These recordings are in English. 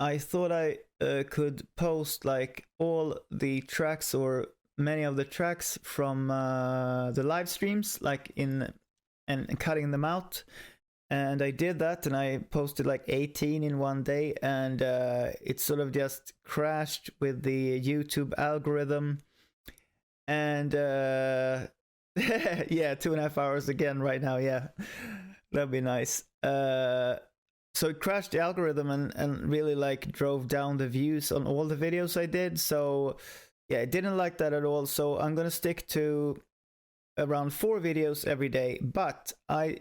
I thought I could post like all the tracks or many of the tracks from the live streams, like in and cutting them out. And I did that, and I posted like 18 in one day, and it sort of just crashed with the YouTube algorithm. And yeah, 2.5 hours again right now. Yeah, that'd be nice. So it crashed the algorithm and really like drove down the views on all the videos I did. So yeah, I didn't like that at all. So I'm gonna stick to around 4 videos every day. But I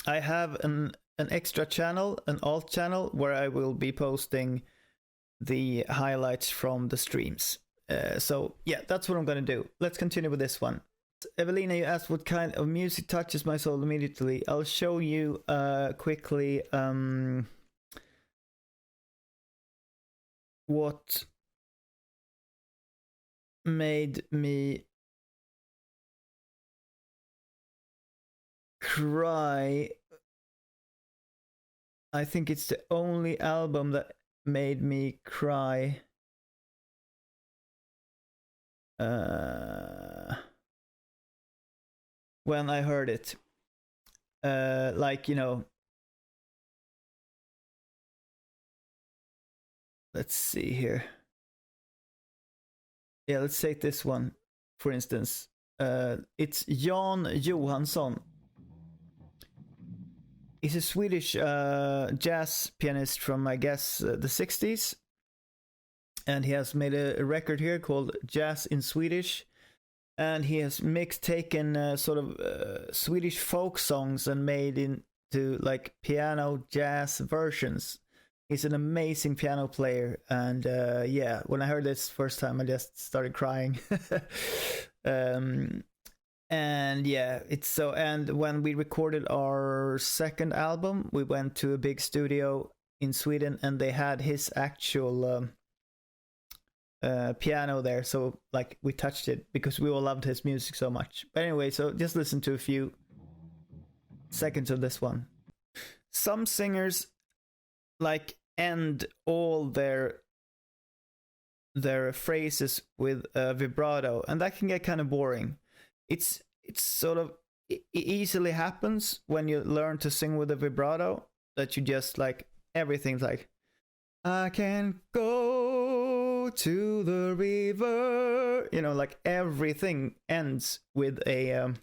have an extra channel, an alt channel, where I will be posting the highlights from the streams. So yeah, that's what I'm gonna do. Let's continue with this one. Evelina, you asked what kind of music touches my soul immediately. I'll show you quickly what made me cry. I think it's the only album that made me cry. When I heard it. Like, you know, let's see here. Yeah, let's take this one, for instance. It's Jan Johansson. He's a Swedish jazz pianist from, I guess, the 60s. And he has made a record here called Jazz in Swedish. And he has taken sort of Swedish folk songs and made into like piano jazz versions. He's an amazing piano player, and yeah, when I heard this first time, I just started crying. And yeah, it's so. And when we recorded our second album, we went to a big studio in Sweden, and they had his actual piano there, so like we touched it because we all loved his music so much. But anyway, so just listen to a few seconds of this one. Some singers like end all their phrases with vibrato, and that can get kind of boring. It's sort of, it easily happens when you learn to sing with a vibrato that you just like everything's like, I can go to the river, you know, like everything ends with a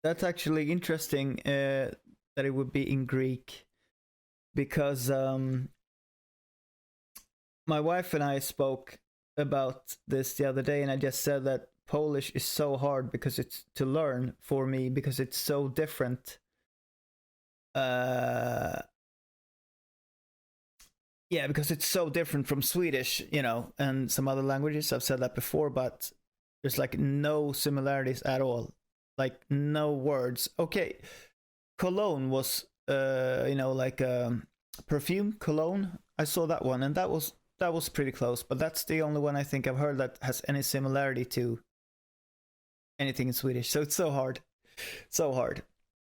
that's actually interesting that it would be in Greek, because my wife and I spoke about this the other day, and I just said that Polish is so hard because it's to learn for me, because it's so different. Yeah, because it's so different from Swedish, you know, and some other languages. I've said that before, but there's like no similarities at all. Like no words. Okay, cologne was, you know, like perfume, cologne. I saw that one, and that was pretty close. But that's the only one I think I've heard that has any similarity to anything in Swedish. So it's so hard, so hard.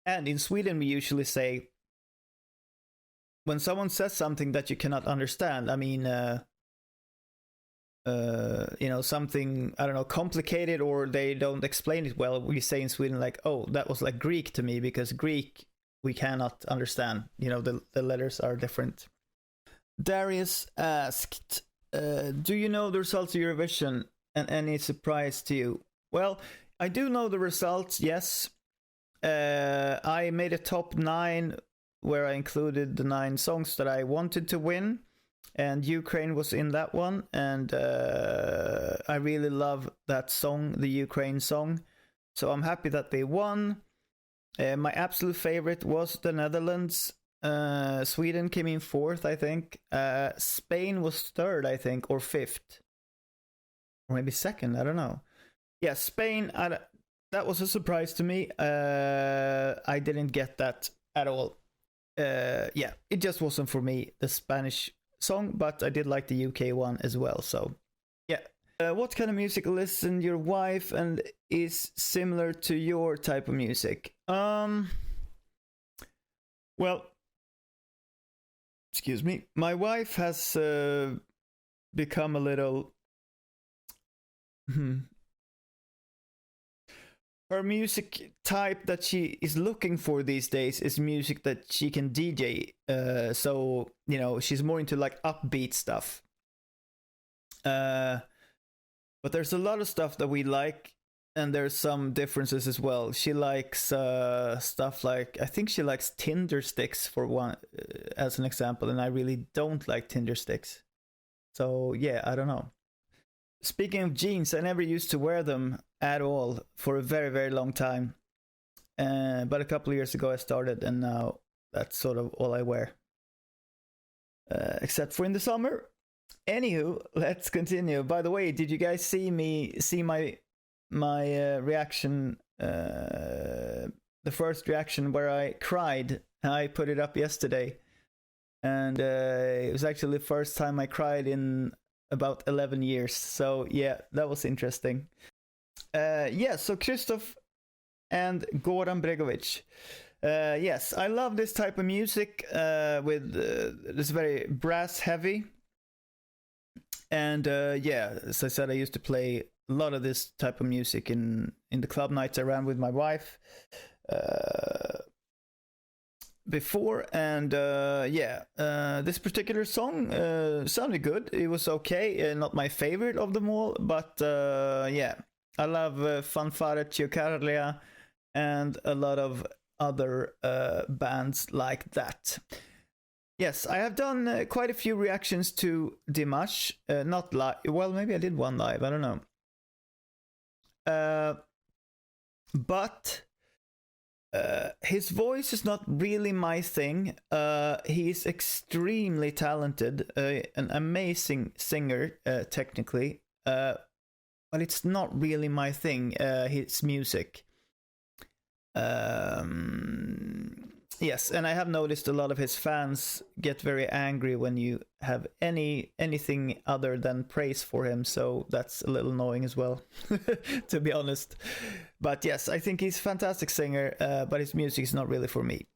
And in Sweden, we usually say, when someone says something that you cannot understand, I mean, you know, something, I don't know, complicated, or they don't explain it well, we say in Sweden like, oh, that was like Greek to me, because Greek we cannot understand. You know, the letters are different. Darius asked, do you know the results of Eurovision and any surprise to you? Well, I do know the results, yes. I made a top 9 where I included the 9 songs that I wanted to win, and Ukraine was in that one, and I really love that song, the Ukraine song, so I'm happy that they won. My absolute favorite was the Netherlands. Sweden came in 4th, I think. Spain was 3rd, I think, or 5th, or maybe 2nd, I don't know. Yeah, Spain, that was a surprise to me. I didn't get that at all. Yeah, it just wasn't for me, the Spanish song, but I did like the UK one as well. So yeah. What kind of music listen your wife and is similar to your type of music? Well, excuse me, my wife has become a little her music type that she is looking for these days is music that she can DJ. So, you know, she's more into like upbeat stuff. But there's a lot of stuff that we like, and there's some differences as well. She likes stuff like, I think she likes Tinder sticks for one, as an example, and I really don't like Tinder sticks. So yeah, I don't know. Speaking of jeans, I never used to wear them at all for a very, very long time. But a couple of years ago I started, and now that's sort of all I wear. Except for in the summer. Anywho, let's continue. By the way, did you guys see my reaction, the first reaction where I cried? I put it up yesterday. And it was actually the first time I cried in about 11 years. So yeah, that was interesting. Yeah, so Krzysztof and Goran Bregovic. Yes, I love this type of music with this very brass heavy. And yeah, as I said, I used to play a lot of this type of music in the club nights I ran with my wife before. And yeah, this particular song sounded good. It was okay, not my favorite of them all, but yeah, I love Fanfare Ciocarlia and a lot of other bands like that. Yes, I have done quite a few reactions to Dimash, not live. Well, maybe I did one live, I don't know. But his voice is not really my thing. He's extremely talented, an amazing singer, technically. But it's not really my thing, his music. Yes, and I have noticed a lot of his fans get very angry when you have anything other than praise for him, so that's a little annoying as well, to be honest. But yes, I think he's a fantastic singer, but his music is not really for me.